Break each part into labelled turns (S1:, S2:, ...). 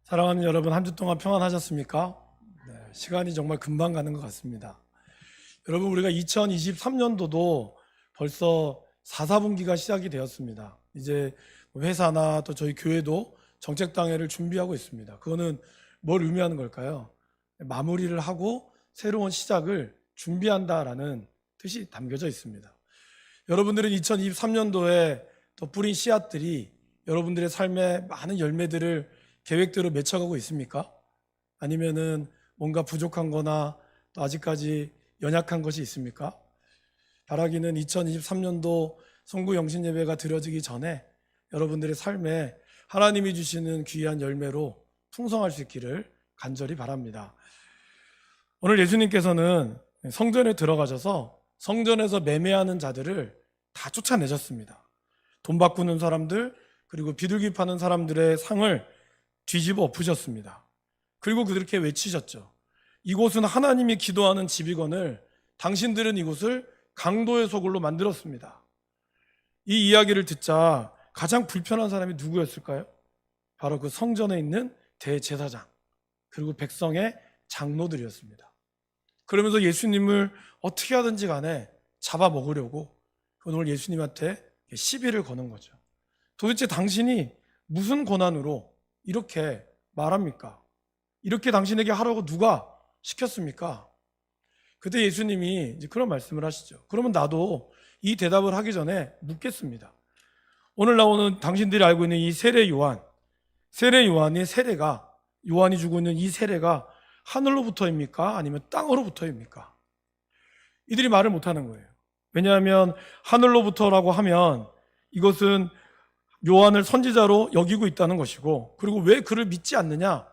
S1: 사랑하는 여러분, 한 주 동안 평안하셨습니까? 네, 시간이 정말 금방 가는 것 같습니다. 여러분, 우리가 2023년도도 벌써 4, 4분기가 시작이 되었습니다. 이제 회사나 또 저희 교회도 정책당회를 준비하고 있습니다. 그거는 뭘 의미하는 걸까요? 마무리를 하고 새로운 시작을 준비한다라는 뜻이 담겨져 있습니다. 여러분들은 2023년도에 또 뿌린 씨앗들이 여러분들의 삶에 많은 열매들을 계획대로 맺혀가고 있습니까? 아니면은 뭔가 부족한 거나 또 아직까지 연약한 것이 있습니까? 바라기는 2023년도 성구 영신 예배가 드려지기 전에 여러분들의 삶에 하나님이 주시는 귀한 열매로 풍성할 수 있기를 간절히 바랍니다. 오늘 예수님께서는 성전에 들어가셔서 성전에서 매매하는 자들을 다 쫓아내셨습니다. 돈 바꾸는 사람들, 그리고 비둘기 파는 사람들의 상을 뒤집어 엎으셨습니다. 그리고 그렇게 외치셨죠. 이곳은 하나님이 기도하는 집이거늘 당신들은 이곳을 강도의 소굴로 만들었습니다. 이 이야기를 듣자 가장 불편한 사람이 누구였을까요? 바로 그 성전에 있는 대제사장, 그리고 백성의 장로들이었습니다. 그러면서 예수님을 어떻게 하든지 간에 잡아먹으려고 오늘 예수님한테 시비를 거는 거죠. 도대체 당신이 무슨 권한으로 이렇게 말합니까? 이렇게 당신에게 하라고 누가 시켰습니까? 그때 예수님이 이제 그런 말씀을 하시죠. 그러면 나도 이 대답을 하기 전에 묻겠습니다. 오늘 나오는 당신들이 알고 있는 이 세례 요한의 세례가, 요한이 주고 있는 이 세례가 하늘로부터입니까? 아니면 땅으로부터입니까? 이들이 말을 못하는 거예요. 왜냐하면 하늘로부터라고 하면 이것은 요한을 선지자로 여기고 있다는 것이고, 그리고 왜 그를 믿지 않느냐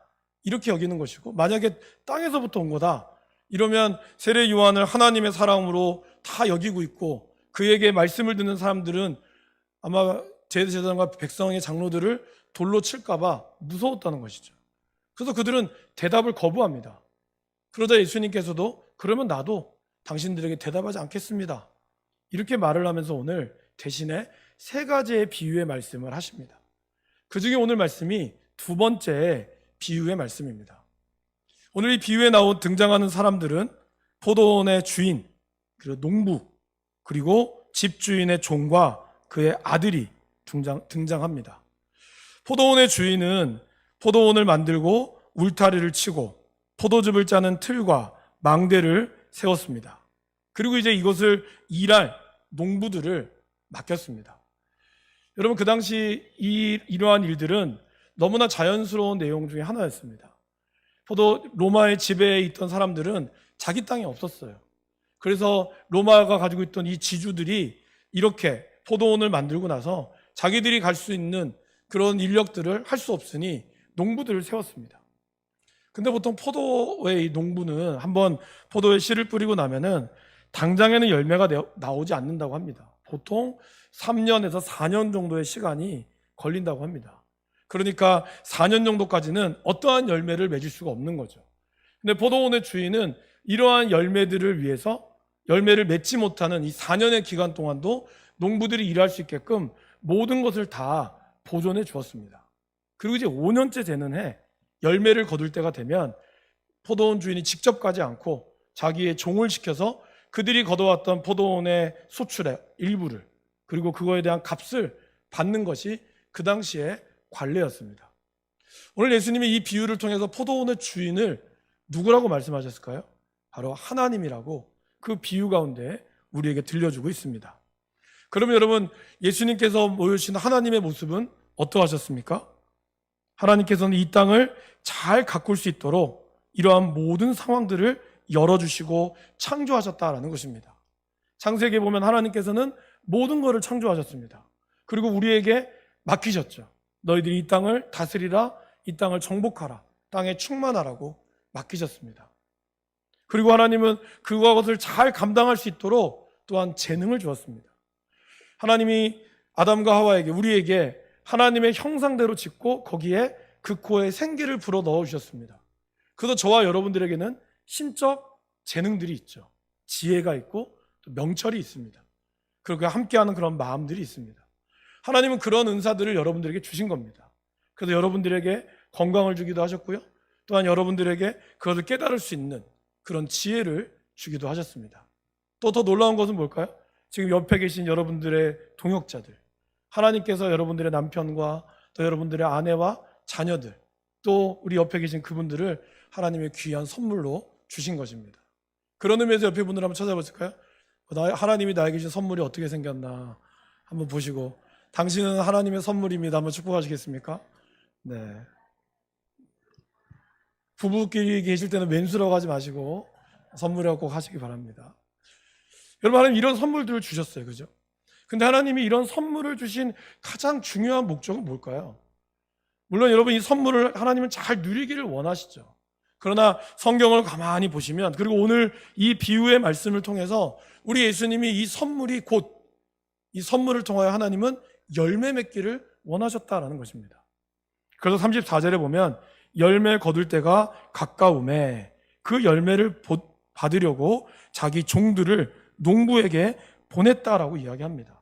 S1: 이렇게 여기는 것이고, 만약에 땅에서부터 온 거다 이러면 세례 요한을 하나님의 사람으로 다 여기고 있고, 그에게 말씀을 듣는 사람들은 아마 제사장과 백성의 장로들을 돌로 칠까 봐 무서웠다는 것이죠. 그래서 그들은 대답을 거부합니다. 그러자 예수님께서도 그러면 나도 당신들에게 대답하지 않겠습니다, 이렇게 말을 하면서 오늘 대신에 세 가지의 비유의 말씀을 하십니다. 그 중에 오늘 말씀이 두 번째 비유의 말씀입니다. 오늘 이 비유에 등장하는 사람들은 포도원의 주인, 그리고 농부, 그리고 집주인의 종과 그의 아들이 등장합니다. 포도원의 주인은 포도원을 만들고 울타리를 치고 포도즙을 짜는 틀과 망대를 세웠습니다. 그리고 이제 이것을 일할 농부들을 맡겼습니다. 여러분, 그 당시 이러한 일들은 너무나 자연스러운 내용 중에 하나였습니다. 로마의 지배에 있던 사람들은 자기 땅이 없었어요. 그래서 로마가 가지고 있던 이 지주들이 이렇게 포도원을 만들고 나서 자기들이 갈 수 있는 그런 인력들을 할 수 없으니 농부들을 세웠습니다. 근데 보통 포도의 농부는 한번 포도에 씨를 뿌리고 나면은 당장에는 열매가 나오지 않는다고 합니다. 보통 3년에서 4년 정도의 시간이 걸린다고 합니다. 그러니까 4년 정도까지는 어떠한 열매를 맺을 수가 없는 거죠. 근데 포도원의 주인은 이러한 열매들을 위해서 열매를 맺지 못하는 이 4년의 기간 동안도 농부들이 일할 수 있게끔 모든 것을 다 보존해 주었습니다. 그리고 이제 5년째 되는 해 열매를 거둘 때가 되면 포도원 주인이 직접 가지 않고 자기의 종을 시켜서 그들이 거둬왔던 포도원의 소출의 일부를, 그리고 그거에 대한 값을 받는 것이 그 당시의 관례였습니다. 오늘 예수님이 이 비유를 통해서 포도원의 주인을 누구라고 말씀하셨을까요? 바로 하나님이라고 그 비유 가운데 우리에게 들려주고 있습니다. 그러면 여러분, 예수님께서 보여주신 하나님의 모습은 어떠하셨습니까? 하나님께서는 이 땅을 잘 가꿀 수 있도록 이러한 모든 상황들을 열어주시고 창조하셨다라는 것입니다. 창세기에 보면 하나님께서는 모든 것을 창조하셨습니다. 그리고 우리에게 맡기셨죠. 너희들이 이 땅을 다스리라, 이 땅을 정복하라, 땅에 충만하라고 맡기셨습니다. 그리고 하나님은 그것을 잘 감당할 수 있도록 또한 재능을 주었습니다. 하나님이 아담과 하와에게, 우리에게 하나님의 형상대로 짓고 거기에 그 코에 생기를 불어 넣어주셨습니다. 그래서 저와 여러분들에게는 신적 재능들이 있죠. 지혜가 있고 또 명철이 있습니다. 그리고 함께하는 그런 마음들이 있습니다. 하나님은 그런 은사들을 여러분들에게 주신 겁니다. 그래서 여러분들에게 건강을 주기도 하셨고요. 또한 여러분들에게 그것을 깨달을 수 있는 그런 지혜를 주기도 하셨습니다. 또 더 놀라운 것은 뭘까요? 지금 옆에 계신 여러분들의 동역자들, 하나님께서 여러분들의 남편과 또 여러분들의 아내와 자녀들, 또 우리 옆에 계신 그분들을 하나님의 귀한 선물로 주신 것입니다. 그런 의미에서 옆에 분들 한번 찾아보실까요? 하나님이 나에게 주신 선물이 어떻게 생겼나 한번 보시고, 당신은 하나님의 선물입니다. 한번 축복하시겠습니까? 네. 부부끼리 계실 때는 왼수라고 하지 마시고 선물이라고 꼭 하시기 바랍니다. 여러분, 하나님 이런 선물들을 주셨어요. 그죠? 근데 하나님이 이런 선물을 주신 가장 중요한 목적은 뭘까요? 물론 여러분, 이 선물을 하나님은 잘 누리기를 원하시죠. 그러나 성경을 가만히 보시면, 그리고 오늘 이 비유의 말씀을 통해서 우리 예수님이 이 선물이 곧 이 선물을 통하여 하나님은 열매 맺기를 원하셨다라는 것입니다. 그래서 34절에 보면 열매 거둘 때가 가까움에 그 열매를 받으려고 자기 종들을 농부에게 보냈다라고 이야기합니다.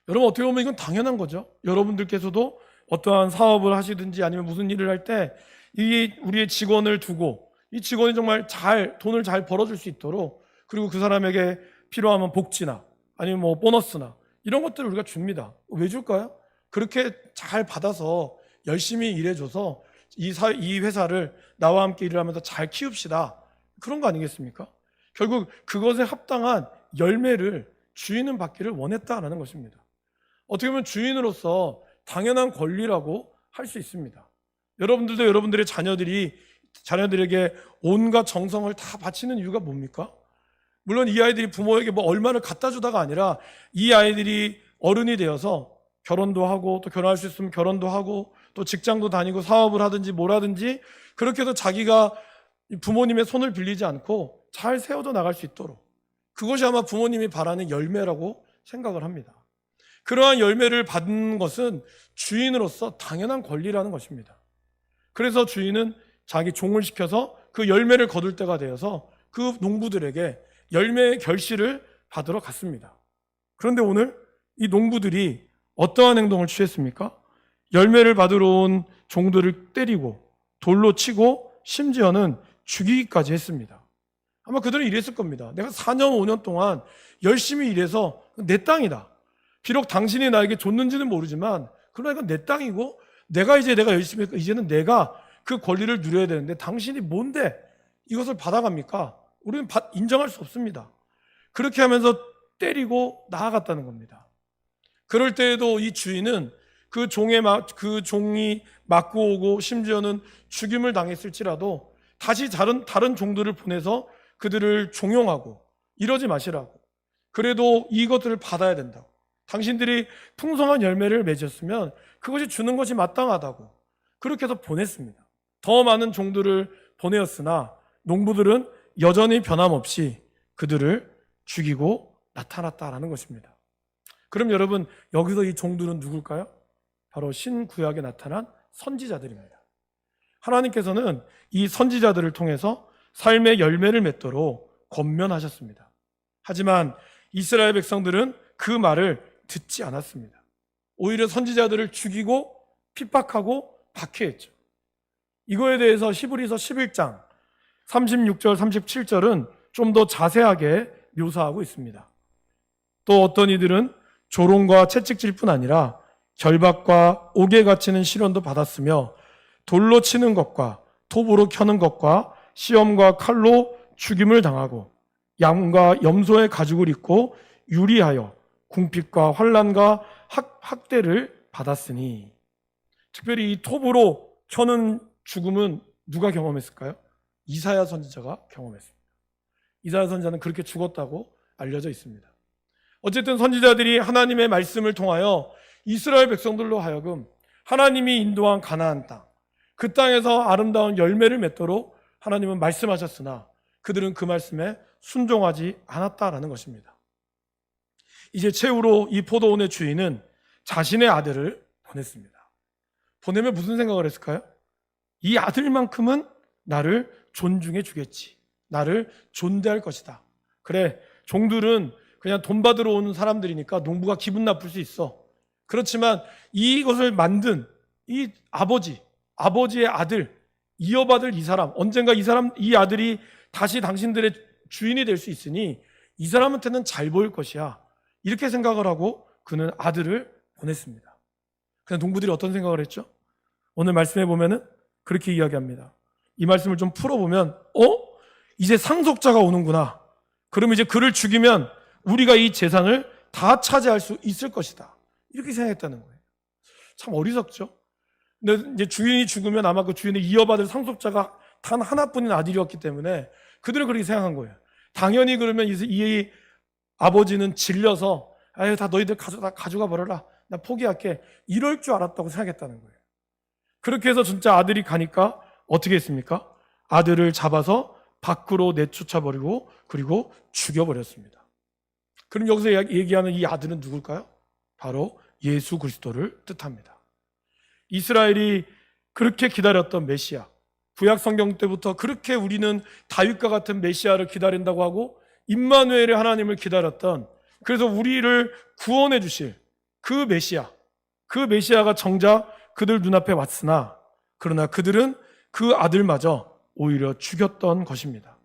S1: 여러분, 어떻게 보면 이건 당연한 거죠. 여러분들께서도 어떠한 사업을 하시든지 아니면 무슨 일을 할 때 이 우리의 직원을 두고 이 직원이 정말 돈을 잘 벌어줄 수 있도록, 그리고 그 사람에게 필요하면 복지나 아니면 뭐 보너스나 이런 것들을 우리가 줍니다. 왜 줄까요? 그렇게 잘 받아서 열심히 일해줘서 이 회사를 나와 함께 일을 하면서 잘 키웁시다, 그런 거 아니겠습니까? 결국 그것에 합당한 열매를 주인은 받기를 원했다라는 것입니다. 어떻게 보면 주인으로서 당연한 권리라고 할 수 있습니다. 여러분들도 여러분들의 자녀들에게 온갖 정성을 다 바치는 이유가 뭡니까? 물론 이 아이들이 부모에게 뭐 얼마를 갖다 주다가 아니라, 이 아이들이 어른이 되어서 결혼도 하고, 또 결혼할 수 있으면 결혼도 하고, 또 직장도 다니고 사업을 하든지 뭘 하든지, 그렇게 해서 자기가 부모님의 손을 빌리지 않고 잘 세워져 나갈 수 있도록, 그것이 아마 부모님이 바라는 열매라고 생각을 합니다. 그러한 열매를 받는 것은 주인으로서 당연한 권리라는 것입니다. 그래서 주인은 자기 종을 시켜서 그 열매를 거둘 때가 되어서 그 농부들에게 열매의 결실을 받으러 갔습니다. 그런데 오늘 이 농부들이 어떠한 행동을 취했습니까? 열매를 받으러 온 종들을 때리고 돌로 치고 심지어는 죽이기까지 했습니다. 아마 그들은 이랬을 겁니다. 내가 4년 5년 동안 열심히 일해서 내 땅이다. 비록 당신이 나에게 줬는지는 모르지만 그러나 이건 내 땅이고, 내가 열심히 했고 이제는 내가 그 권리를 누려야 되는데 당신이 뭔데 이것을 받아갑니까? 우리는 인정할 수 없습니다. 그렇게 하면서 때리고 나아갔다는 겁니다. 그럴 때에도 이 주인은 그 종이 맞고 오고 심지어는 죽임을 당했을지라도 다시 다른 종들을 보내서 그들을 종용하고 이러지 마시라고, 그래도 이것들을 받아야 된다고, 당신들이 풍성한 열매를 맺었으면 그것이 주는 것이 마땅하다고 그렇게 해서 보냈습니다. 더 많은 종들을 보내었으나 농부들은 여전히 변함없이 그들을 죽이고 나타났다라는 것입니다. 그럼 여러분, 여기서 이 종들은 누굴까요? 바로 신구약에 나타난 선지자들입니다. 하나님께서는 이 선지자들을 통해서 삶의 열매를 맺도록 권면하셨습니다. 하지만 이스라엘 백성들은 그 말을 듣지 않았습니다. 오히려 선지자들을 죽이고 핍박하고 박해했죠. 이거에 대해서 히브리서 11장 36절 37절은 좀 더 자세하게 묘사하고 있습니다. 또 어떤 이들은 조롱과 채찍질 뿐 아니라 결박과 옥에 갇히는 시련도 받았으며 돌로 치는 것과 톱으로 켜는 것과 시험과 칼로 죽임을 당하고 양과 염소의 가죽을 입고 유리하여 궁핍과 환난과 학대를 받았으니. 특별히 이 톱으로 켜는 죽음은 누가 경험했을까요? 이사야 선지자가 경험했습니다. 이사야 선지자는 그렇게 죽었다고 알려져 있습니다. 어쨌든 선지자들이 하나님의 말씀을 통하여 이스라엘 백성들로 하여금 하나님이 인도한 가나안 땅, 그 땅에서 아름다운 열매를 맺도록 하나님은 말씀하셨으나 그들은 그 말씀에 순종하지 않았다라는 것입니다. 이제 최후로 이 포도원의 주인은 자신의 아들을 보냈습니다. 보내면 무슨 생각을 했을까요? 이 아들만큼은 나를 존중해 주겠지, 나를 존대할 것이다. 그래, 종들은 그냥 돈 받으러 오는 사람들이니까 농부가 기분 나쁠 수 있어. 그렇지만 이것을 만든 이 아버지의 아들, 이어받을 이 사람, 언젠가 이 아들이 다시 당신들의 주인이 될 수 있으니 이 사람한테는 잘 보일 것이야. 이렇게 생각을 하고 그는 아들을 보냈습니다. 그런데 농부들이 어떤 생각을 했죠? 오늘 말씀해 보면은 그렇게 이야기합니다. 이 말씀을 좀 풀어보면, 이제 상속자가 오는구나. 그럼 이제 그를 죽이면 우리가 이 재산을 다 차지할 수 있을 것이다. 이렇게 생각했다는 거예요. 참 어리석죠? 근데 이제 주인이 죽으면 아마 그 주인을 이어받을 상속자가 단 하나뿐인 아들이었기 때문에 그들은 그렇게 생각한 거예요. 당연히 그러면 이 아버지는 질려서 아유 다 너희들 가져가 버려라. 나 포기할게. 이럴 줄 알았다고 생각했다는 거예요. 그렇게 해서 진짜 아들이 가니까 어떻게 했습니까? 아들을 잡아서 밖으로 내쫓아 버리고 그리고 죽여버렸습니다. 그럼 여기서 얘기하는 이 아들은 누굴까요? 바로 예수 그리스도를 뜻합니다. 이스라엘이 그렇게 기다렸던 메시아, 구약 성경 때부터 그렇게 우리는 다윗과 같은 메시아를 기다린다고 하고 임마누엘의 하나님을 기다렸던, 그래서 우리를 구원해 주실 그 메시아가 정작 그들 눈앞에 왔으나 그러나 그들은 그 아들마저 오히려 죽였던 것입니다.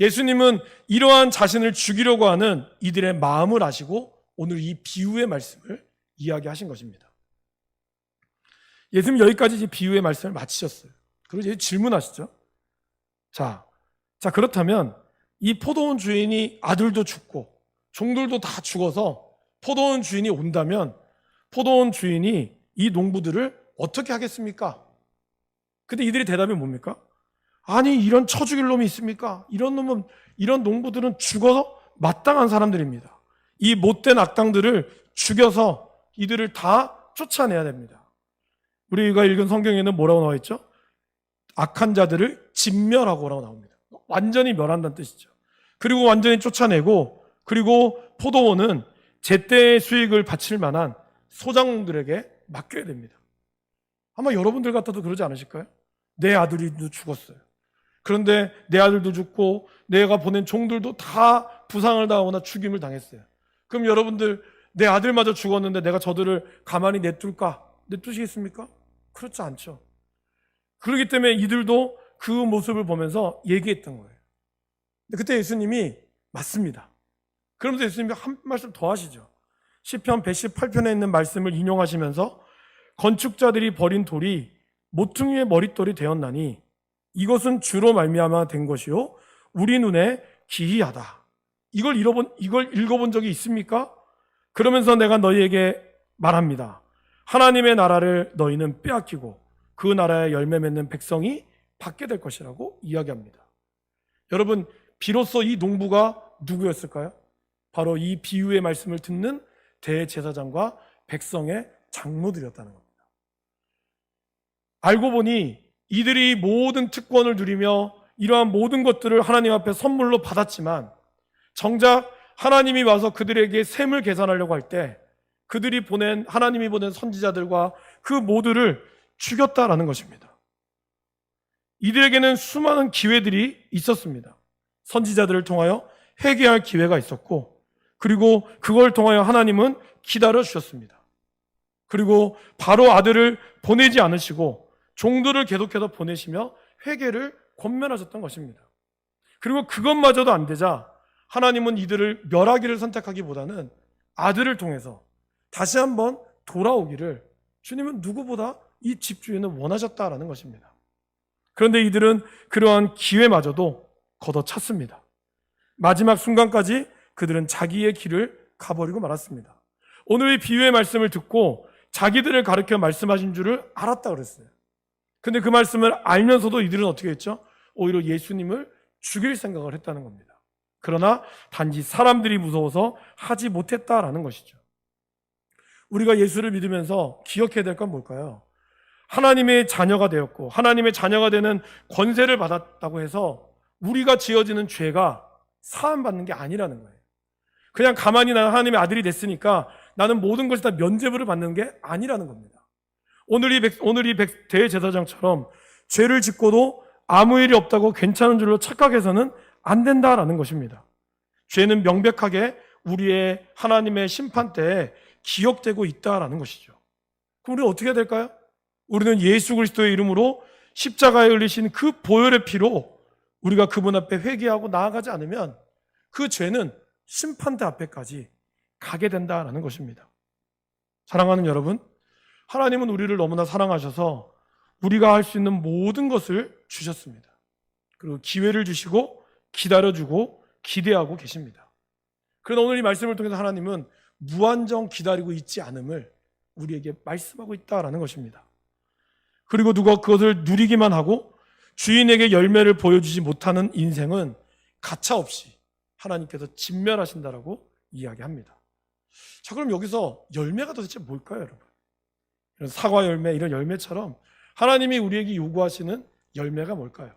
S1: 예수님은 이러한 자신을 죽이려고 하는 이들의 마음을 아시고 오늘 이 비유의 말씀을 이야기하신 것입니다. 예수님 여기까지 이 비유의 말씀을 마치셨어요. 그리고 이제 질문하시죠. 자, 그렇다면 이 포도원 주인이 아들도 죽고 종들도 다 죽어서 포도원 주인이 온다면 포도원 주인이 이 농부들을 어떻게 하겠습니까? 근데 이들의 대답이 뭡니까? 아니 이런 쳐 죽일 놈이 있습니까? 이런 농부들은 죽어서 마땅한 사람들입니다. 이 못된 악당들을 죽여서 이들을 다 쫓아내야 됩니다. 우리가 읽은 성경에는 뭐라고 나와 있죠? 악한 자들을 진멸하고라고 나옵니다. 완전히 멸한다는 뜻이죠. 그리고 완전히 쫓아내고 그리고 포도원은 제때의 수익을 바칠 만한 소장들에게 맡겨야 됩니다. 아마 여러분들 같아도 그러지 않으실까요? 내 아들이도 죽었어요. 그런데 내 아들도 죽고 내가 보낸 종들도 다 부상을 당하거나 죽임을 당했어요. 그럼 여러분들 내 아들마저 죽었는데 내가 저들을 가만히 내두시겠습니까? 그렇지 않죠. 그렇기 때문에 이들도 그 모습을 보면서 얘기했던 거예요. 근데 그때 예수님이 맞습니다. 그러면서 예수님이 한 말씀 더 하시죠. 시편 118편에 있는 말씀을 인용하시면서 건축자들이 버린 돌이 모퉁이의 머릿돌이 되었나니 이것은 주로 말미암아 된 것이요 우리 눈에 기이하다. 이걸 읽어본 적이 있습니까? 그러면서 내가 너희에게 말합니다. 하나님의 나라를 너희는 빼앗기고 그 나라에 열매 맺는 백성이 받게 될 것이라고 이야기합니다. 여러분, 비로소 이 농부가 누구였을까요? 바로 이 비유의 말씀을 듣는 대제사장과 백성의 장로들이었다는 겁니다. 알고 보니 이들이 모든 특권을 누리며 이러한 모든 것들을 하나님 앞에 선물로 받았지만 정작 하나님이 와서 그들에게 셈을 계산하려고 할 때 하나님이 보낸 선지자들과 그 모두를 죽였다라는 것입니다. 이들에게는 수많은 기회들이 있었습니다. 선지자들을 통하여 회개할 기회가 있었고 그리고 그걸 통하여 하나님은 기다려 주셨습니다. 그리고 바로 아들을 보내지 않으시고 종들을 계속해서 보내시며 회개를 권면하셨던 것입니다. 그리고 그것마저도 안 되자 하나님은 이들을 멸하기를 선택하기보다는 아들을 통해서 다시 한번 돌아오기를 주님은 누구보다 이 집주인은 원하셨다라는 것입니다. 그런데 이들은 그러한 기회마저도 걷어찼습니다. 마지막 순간까지 그들은 자기의 길을 가버리고 말았습니다. 오늘 이 비유의 말씀을 듣고 자기들을 가르쳐 말씀하신 줄을 알았다 그랬어요. 근데 그 말씀을 알면서도 이들은 어떻게 했죠? 오히려 예수님을 죽일 생각을 했다는 겁니다. 그러나 단지 사람들이 무서워서 하지 못했다라는 것이죠. 우리가 예수를 믿으면서 기억해야 될 건 뭘까요? 하나님의 자녀가 되었고 하나님의 자녀가 되는 권세를 받았다고 해서 우리가 지어지는 죄가 사함받는 게 아니라는 거예요. 그냥 가만히 나는 하나님의 아들이 됐으니까 나는 모든 것이 다 면죄부를 받는 게 아니라는 겁니다. 오늘 이 대제사장처럼 죄를 짓고도 아무 일이 없다고 괜찮은 줄로 착각해서는 안 된다라는 것입니다. 죄는 명백하게 우리의 하나님의 심판 때에 기억되고 있다라는 것이죠. 그럼 우리는 어떻게 해야 될까요? 우리는 예수 그리스도의 이름으로 십자가에 흘리신 그 보혈의 피로 우리가 그분 앞에 회개하고 나아가지 않으면 그 죄는 심판대 앞에까지 가게 된다라는 것입니다. 사랑하는 여러분, 하나님은 우리를 너무나 사랑하셔서 우리가 할 수 있는 모든 것을 주셨습니다. 그리고 기회를 주시고 기다려주고 기대하고 계십니다. 그러나 오늘 이 말씀을 통해서 하나님은 무한정 기다리고 있지 않음을 우리에게 말씀하고 있다라는 것입니다. 그리고 누가 그것을 누리기만 하고 주인에게 열매를 보여주지 못하는 인생은 가차없이 하나님께서 진멸하신다라고 이야기합니다. 자, 그럼 여기서 열매가 도대체 뭘까요, 여러분? 이런 사과 열매, 이런 열매처럼 하나님이 우리에게 요구하시는 열매가 뭘까요?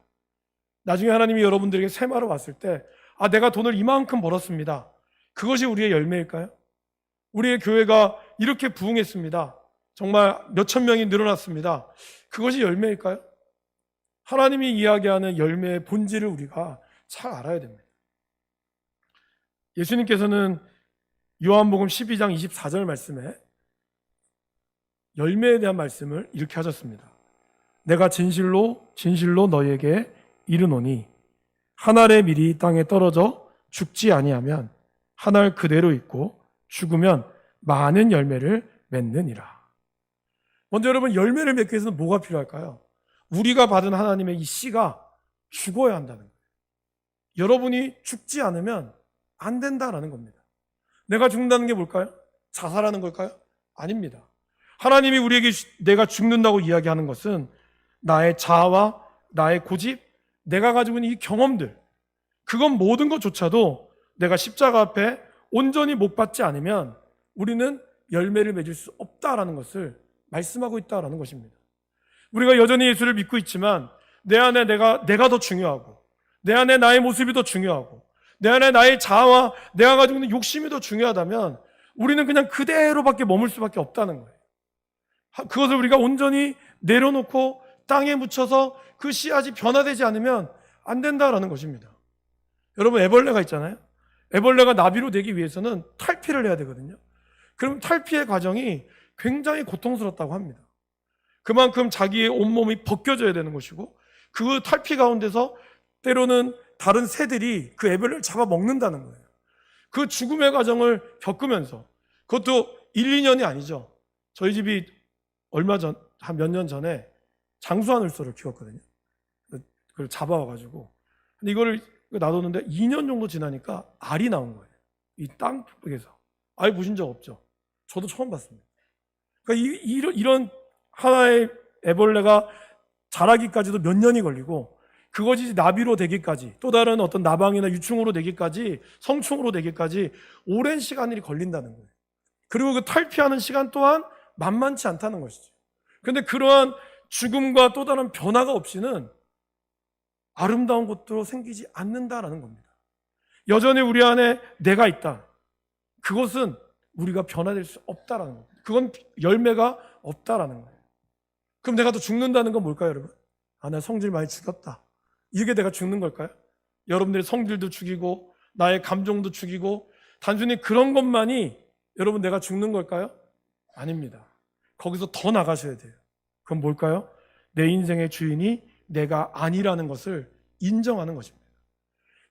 S1: 나중에 하나님이 여러분들에게 세마로 왔을 때, 내가 돈을 이만큼 벌었습니다. 그것이 우리의 열매일까요? 우리의 교회가 이렇게 부흥했습니다. 정말 몇천 명이 늘어났습니다. 그것이 열매일까요? 하나님이 이야기하는 열매의 본질을 우리가 잘 알아야 됩니다. 예수님께서는 요한복음 12장 24절 말씀에 열매에 대한 말씀을 이렇게 하셨습니다. 내가 진실로 진실로 너희에게 이르노니 한 알의 밀이 땅에 떨어져 죽지 아니하면 한 알 그대로 있고 죽으면 많은 열매를 맺느니라. 먼저 여러분, 열매를 맺기 위해서는 뭐가 필요할까요? 우리가 받은 하나님의 이 씨가 죽어야 한다는 거예요. 여러분이 죽지 않으면 안 된다라는 겁니다. 내가 죽는다는 게 뭘까요? 자살하는 걸까요? 아닙니다. 하나님이 우리에게 내가 죽는다고 이야기하는 것은 나의 자아와 나의 고집, 내가 가지고 있는 이 경험들, 그건 모든 것조차도 내가 십자가 앞에 온전히 못 받지 않으면 우리는 열매를 맺을 수 없다라는 것을 말씀하고 있다라는 것입니다. 우리가 여전히 예수를 믿고 있지만 내 안에 내가 더 중요하고, 내 안에 나의 모습이 더 중요하고, 내 안에 나의 자아와 내가 가지고 있는 욕심이 더 중요하다면 우리는 그냥 그대로밖에 머물 수밖에 없다는 거예요. 그것을 우리가 온전히 내려놓고 땅에 묻혀서 그 씨앗이 변화되지 않으면 안 된다라는 것입니다. 여러분, 애벌레가 있잖아요. 애벌레가 나비로 되기 위해서는 탈피를 해야 되거든요. 그럼 탈피의 과정이 굉장히 고통스럽다고 합니다. 그만큼 자기의 온몸이 벗겨져야 되는 것이고, 그 탈피 가운데서 때로는 다른 새들이 그 애벌레를 잡아먹는다는 거예요. 그 죽음의 과정을 겪으면서, 그것도 1, 2년이 아니죠. 저희 집이 한 몇 년 전에 장수하늘소를 키웠거든요. 그걸 잡아와가지고. 근데 이거를 놔뒀는데 2년 정도 지나니까 알이 나온 거예요. 이 땅 속에서. 알 보신 적 없죠? 저도 처음 봤습니다. 그러니까 이런 하나의 애벌레가 자라기까지도 몇 년이 걸리고, 그것이 나비로 되기까지, 또 다른 어떤 나방이나 유충으로 되기까지, 성충으로 되기까지 오랜 시간이 걸린다는 거예요. 그리고 그 탈피하는 시간 또한 만만치 않다는 것이죠. 그런데 그러한 죽음과 또 다른 변화가 없이는 아름다운 것도 생기지 않는다라는 겁니다. 여전히 우리 안에 내가 있다. 그것은 우리가 변화될 수 없다라는 겁니다. 그건 열매가 없다라는 거예요. 그럼 내가 또 죽는다는 건 뭘까요, 여러분? 나 성질 많이 죽였다. 이게 내가 죽는 걸까요? 여러분들의 성질도 죽이고 나의 감정도 죽이고 단순히 그런 것만이 여러분 내가 죽는 걸까요? 아닙니다. 거기서 더 나가셔야 돼요. 그건 뭘까요? 내 인생의 주인이 내가 아니라는 것을 인정하는 것입니다.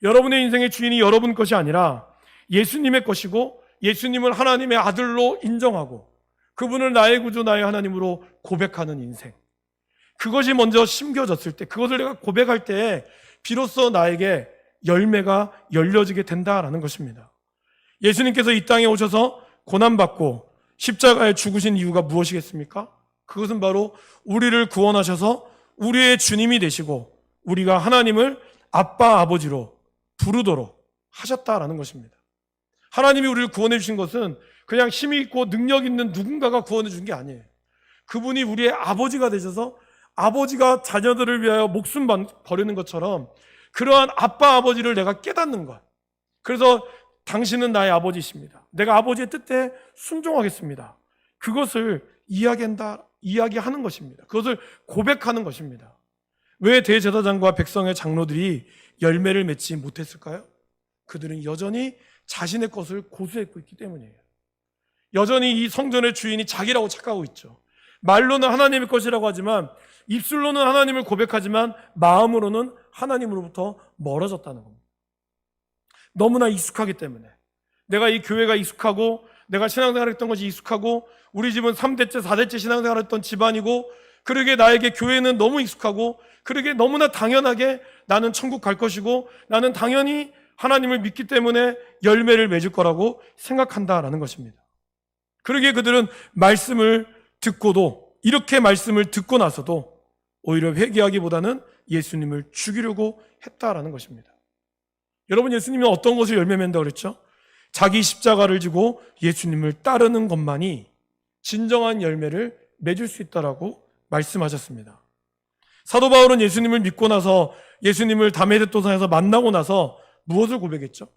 S1: 여러분의 인생의 주인이 여러분 것이 아니라 예수님의 것이고, 예수님을 하나님의 아들로 인정하고 그분을 나의 구주, 나의 하나님으로 고백하는 인생, 그것이 먼저 심겨졌을 때, 그것을 내가 고백할 때 비로소 나에게 열매가 열려지게 된다라는 것입니다. 예수님께서 이 땅에 오셔서 고난받고 십자가에 죽으신 이유가 무엇이겠습니까? 그것은 바로 우리를 구원하셔서 우리의 주님이 되시고 우리가 하나님을 아빠, 아버지로 부르도록 하셨다라는 것입니다. 하나님이 우리를 구원해 주신 것은 그냥 힘이 있고 능력 있는 누군가가 구원해 준 게 아니에요. 그분이 우리의 아버지가 되셔서 아버지가 자녀들을 위하여 목숨 버리는 것처럼 그러한 아빠, 아버지를 내가 깨닫는 것. 그래서 당신은 나의 아버지이십니다. 내가 아버지의 뜻에 순종하겠습니다. 그것을 이야기하는 것입니다. 그것을 고백하는 것입니다. 왜 대제사장과 백성의 장로들이 열매를 맺지 못했을까요? 그들은 여전히 자신의 것을 고수했고 있기 때문이에요. 여전히 이 성전의 주인이 자기라고 착각하고 있죠. 말로는 하나님의 것이라고 하지만, 입술로는 하나님을 고백하지만 마음으로는 하나님으로부터 멀어졌다는 겁니다. 너무나 익숙하기 때문에. 내가 이 교회가 익숙하고, 내가 신앙생활했던 것이 익숙하고, 우리 집은 3대째 4대째 신앙생활했던 집안이고, 그러게 나에게 교회는 너무 익숙하고, 그러게 너무나 당연하게 나는 천국 갈 것이고, 나는 당연히 하나님을 믿기 때문에 열매를 맺을 거라고 생각한다라는 것입니다. 그러기에 그들은 말씀을 듣고도, 이렇게 말씀을 듣고 나서도 오히려 회개하기보다는 예수님을 죽이려고 했다라는 것입니다. 여러분, 예수님은 어떤 것을 열매 맺는다고 그랬죠? 자기 십자가를 지고 예수님을 따르는 것만이 진정한 열매를 맺을 수 있다라고 말씀하셨습니다. 사도 바울은 예수님을 믿고 나서, 예수님을 다메섹도상에서 만나고 나서 무엇을 고백했죠?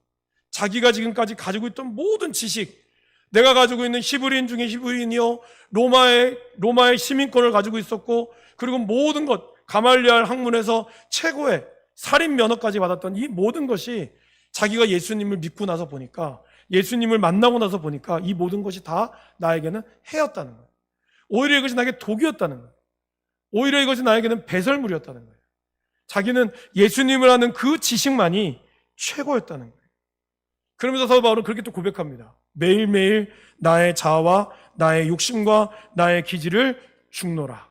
S1: 자기가 지금까지 가지고 있던 모든 지식, 내가 가지고 있는 히브리인 중에 히브리인이요, 로마의 시민권을 가지고 있었고, 그리고 모든 것, 가말리알 학문에서 최고의 살인 면허까지 받았던 이 모든 것이 자기가 예수님을 믿고 나서 보니까, 예수님을 만나고 나서 보니까 이 모든 것이 다 나에게는 해였다는 거예요. 오히려 이것이 나에게 독이었다는 거예요. 오히려 이것이 나에게는 배설물이었다는 거예요. 자기는 예수님을 아는 그 지식만이 최고였다는 거예요. 그러면서 사도 바울은 그렇게 또 고백합니다. 매일매일 나의 자아와 나의 욕심과 나의 기질을 죽노라.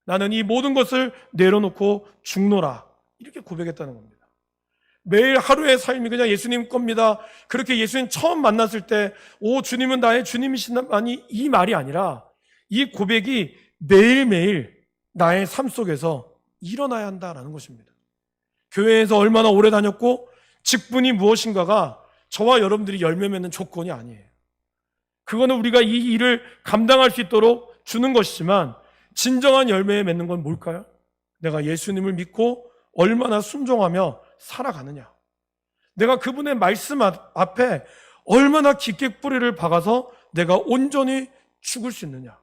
S1: 나는 이 모든 것을 내려놓고 죽노라. 이렇게 고백했다는 겁니다. 매일 하루의 삶이 그냥 예수님 겁니다. 그렇게 예수님 처음 만났을 때, 오, 주님은 나의 주님이시나니, 이 말이 아니라 이 고백이 매일매일 나의 삶 속에서 일어나야 한다라는 것입니다. 교회에서 얼마나 오래 다녔고 직분이 무엇인가가 저와 여러분들이 열매 맺는 조건이 아니에요. 그거는 우리가 이 일을 감당할 수 있도록 주는 것이지만, 진정한 열매에 맺는 건 뭘까요? 내가 예수님을 믿고 얼마나 순종하며 살아가느냐, 내가 그분의 말씀 앞에 얼마나 깊게 뿌리를 박아서 내가 온전히 죽을 수 있느냐,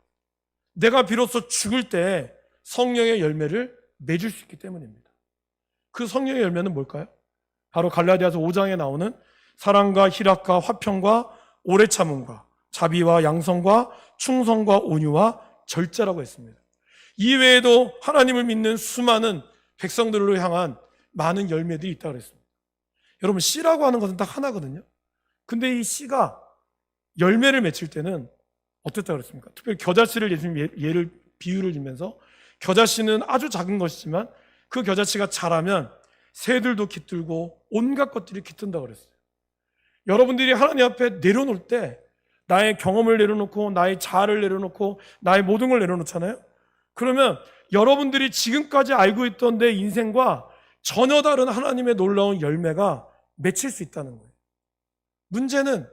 S1: 내가 비로소 죽을 때 성령의 열매를 맺을 수 있기 때문입니다. 그 성령의 열매는 뭘까요? 바로 갈라디아서 5장에 나오는 사랑과 희락과 화평과 오래 참음과 자비와 양성과 충성과 온유와 절제라고 했습니다. 이외에도 하나님을 믿는 수많은 백성들로 향한 많은 열매들이 있다고 그랬습니다. 여러분, 씨라고 하는 것은 딱 하나거든요. 근데 이 씨가 열매를 맺힐 때는 어땠다고 그랬습니까? 특별히 겨자씨를 예수님 비유를 들면서, 겨자씨는 아주 작은 것이지만 그 겨자씨가 자라면 새들도 깃들고 온갖 것들이 깃든다고 그랬어요. 여러분들이 하나님 앞에 내려놓을 때 나의 경험을 내려놓고 나의 자아를 내려놓고 나의 모든 걸 내려놓잖아요. 그러면 여러분들이 지금까지 알고 있던 내 인생과 전혀 다른 하나님의 놀라운 열매가 맺힐 수 있다는 거예요. 문제는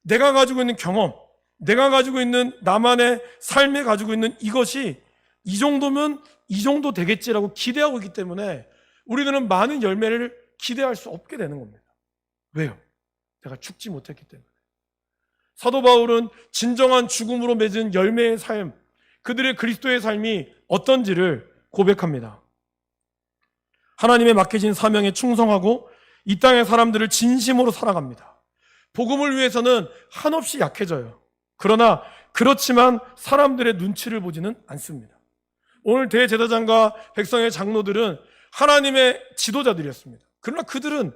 S1: 내가 가지고 있는 경험, 내가 가지고 있는 나만의 삶에 가지고 있는 이것이 이 정도면 이 정도 되겠지라고 기대하고 있기 때문에 우리들은 많은 열매를 기대할 수 없게 되는 겁니다. 왜요? 내가 죽지 못했기 때문에. 사도 바울은 진정한 죽음으로 맺은 열매의 삶, 그들의 그리스도의 삶이 어떤지를 고백합니다. 하나님의 맡겨진 사명에 충성하고 이 땅의 사람들을 진심으로 사랑합니다. 복음을 위해서는 한없이 약해져요. 그러나 그렇지만 사람들의 눈치를 보지는 않습니다. 오늘 대제사장과 백성의 장로들은 하나님의 지도자들이었습니다. 그러나 그들은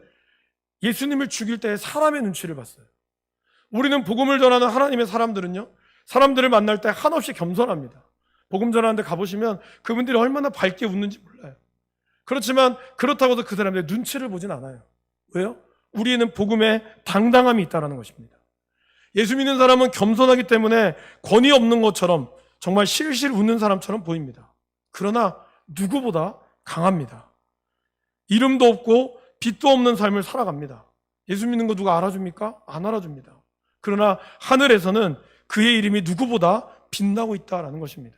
S1: 예수님을 죽일 때 사람의 눈치를 봤어요. 우리는 복음을 전하는 하나님의 사람들은요, 사람들을 만날 때 한없이 겸손합니다. 복음 전하는데 가보시면 그분들이 얼마나 밝게 웃는지 몰라요. 그렇지만 그렇다고 해서 그 사람들의 눈치를 보진 않아요. 왜요? 우리는 복음에 당당함이 있다는 것입니다. 예수 믿는 사람은 겸손하기 때문에 권위 없는 것처럼 정말 실실 웃는 사람처럼 보입니다. 그러나 누구보다 강합니다. 이름도 없고 빛도 없는 삶을 살아갑니다. 예수 믿는 거 누가 알아줍니까? 안 알아줍니다. 그러나 하늘에서는 그의 이름이 누구보다 빛나고 있다는 것입니다.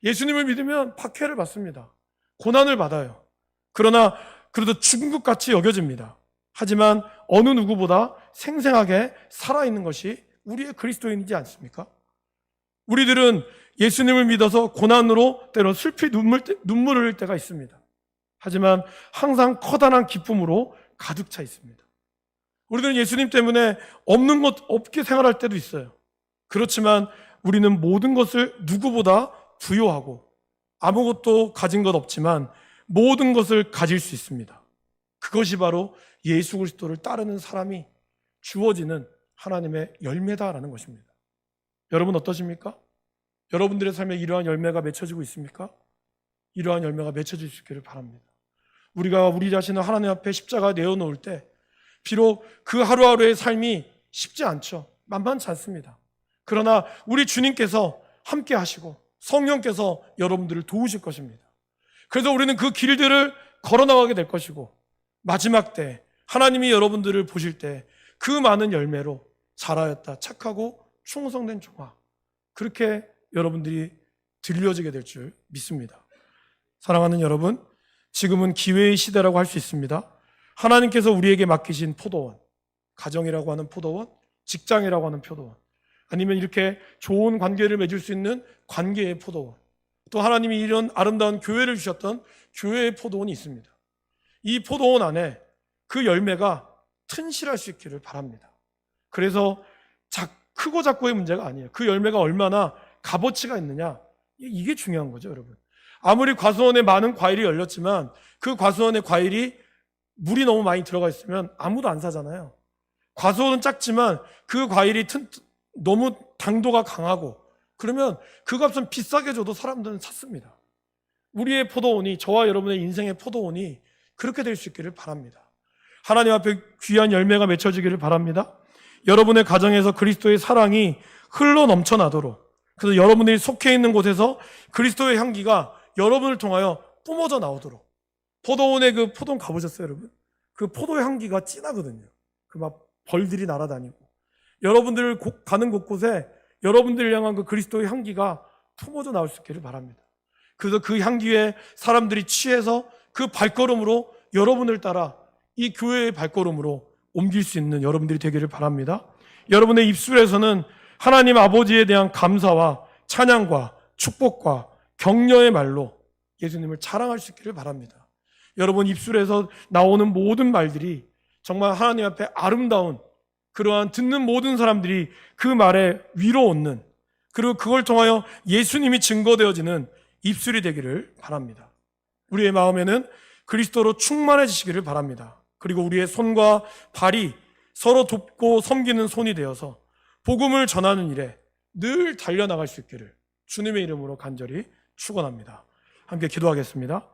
S1: 예수님을 믿으면 박해를 받습니다. 고난을 받아요. 그러나 그래도 죽은 것 같이 여겨집니다. 하지만 어느 누구보다 생생하게 살아있는 것이 우리의 그리스도인이지 않습니까? 우리들은 예수님을 믿어서 고난으로 때로 슬피 눈물을 흘릴 때가 있습니다. 하지만 항상 커다란 기쁨으로 가득 차 있습니다. 우리들은 예수님 때문에 없는 것 없게 생활할 때도 있어요. 그렇지만 우리는 모든 것을 누구보다 부유하고 아무것도 가진 것 없지만 모든 것을 가질 수 있습니다. 그것이 바로 예수 그리스도를 따르는 사람이 주어지는 하나님의 열매다라는 것입니다. 여러분 어떠십니까? 여러분들의 삶에 이러한 열매가 맺혀지고 있습니까? 이러한 열매가 맺혀질 수 있기를 바랍니다. 우리가 우리 자신을 하나님 앞에 십자가 내어놓을 때 비록 그 하루하루의 삶이 쉽지 않죠. 만만치 않습니다. 그러나 우리 주님께서 함께 하시고 성령께서 여러분들을 도우실 것입니다. 그래서 우리는 그 길들을 걸어나가게 될 것이고 마지막 때 하나님이 여러분들을 보실 때 그 많은 열매로 잘하였다 착하고 충성된 종아, 그렇게 여러분들이 들려지게 될 줄 믿습니다. 사랑하는 여러분, 지금은 기회의 시대라고 할 수 있습니다. 하나님께서 우리에게 맡기신 포도원, 가정이라고 하는 포도원, 직장이라고 하는 포도원, 아니면 이렇게 좋은 관계를 맺을 수 있는 관계의 포도원, 또 하나님이 이런 아름다운 교회를 주셨던 교회의 포도원이 있습니다. 이 포도원 안에 그 열매가 튼실할 수 있기를 바랍니다. 그래서 크고 작고의 문제가 아니에요. 그 열매가 얼마나 값어치가 있느냐, 이게 중요한 거죠, 여러분. 아무리 과수원에 많은 과일이 열렸지만 그 과수원에 과일이 물이 너무 많이 들어가 있으면 아무도 안 사잖아요. 과수원은 작지만 그 과일이 너무 당도가 강하고 그러면 그 값은 비싸게 줘도 사람들은 샀습니다. 우리의 포도원이, 저와 여러분의 인생의 포도원이 그렇게 될 수 있기를 바랍니다. 하나님 앞에 귀한 열매가 맺혀지기를 바랍니다. 여러분의 가정에서 그리스도의 사랑이 흘러 넘쳐나도록, 그래서 여러분들이 속해 있는 곳에서 그리스도의 향기가 여러분을 통하여 뿜어져 나오도록. 포도원에 그 포도원 가보셨어요, 여러분? 그 포도의 향기가 진하거든요. 그 막 벌들이 날아다니고 여러분들 가는 곳곳에 여러분들을 향한 그 그리스도의 향기가 뿜어져 나올 수 있기를 바랍니다. 그래서 그 향기에 사람들이 취해서 그 발걸음으로 여러분을 따라 이 교회의 발걸음으로 옮길 수 있는 여러분들이 되기를 바랍니다. 여러분의 입술에서는 하나님 아버지에 대한 감사와 찬양과 축복과 격려의 말로 예수님을 자랑할 수 있기를 바랍니다. 여러분 입술에서 나오는 모든 말들이 정말 하나님 앞에 아름다운, 그러한 듣는 모든 사람들이 그 말에 위로 얻는, 그리고 그걸 통하여 예수님이 증거되어지는 입술이 되기를 바랍니다. 우리의 마음에는 그리스도로 충만해지시기를 바랍니다. 그리고 우리의 손과 발이 서로 돕고 섬기는 손이 되어서 복음을 전하는 일에 늘 달려나갈 수 있기를 주님의 이름으로 간절히 축원합니다. 함께 기도하겠습니다.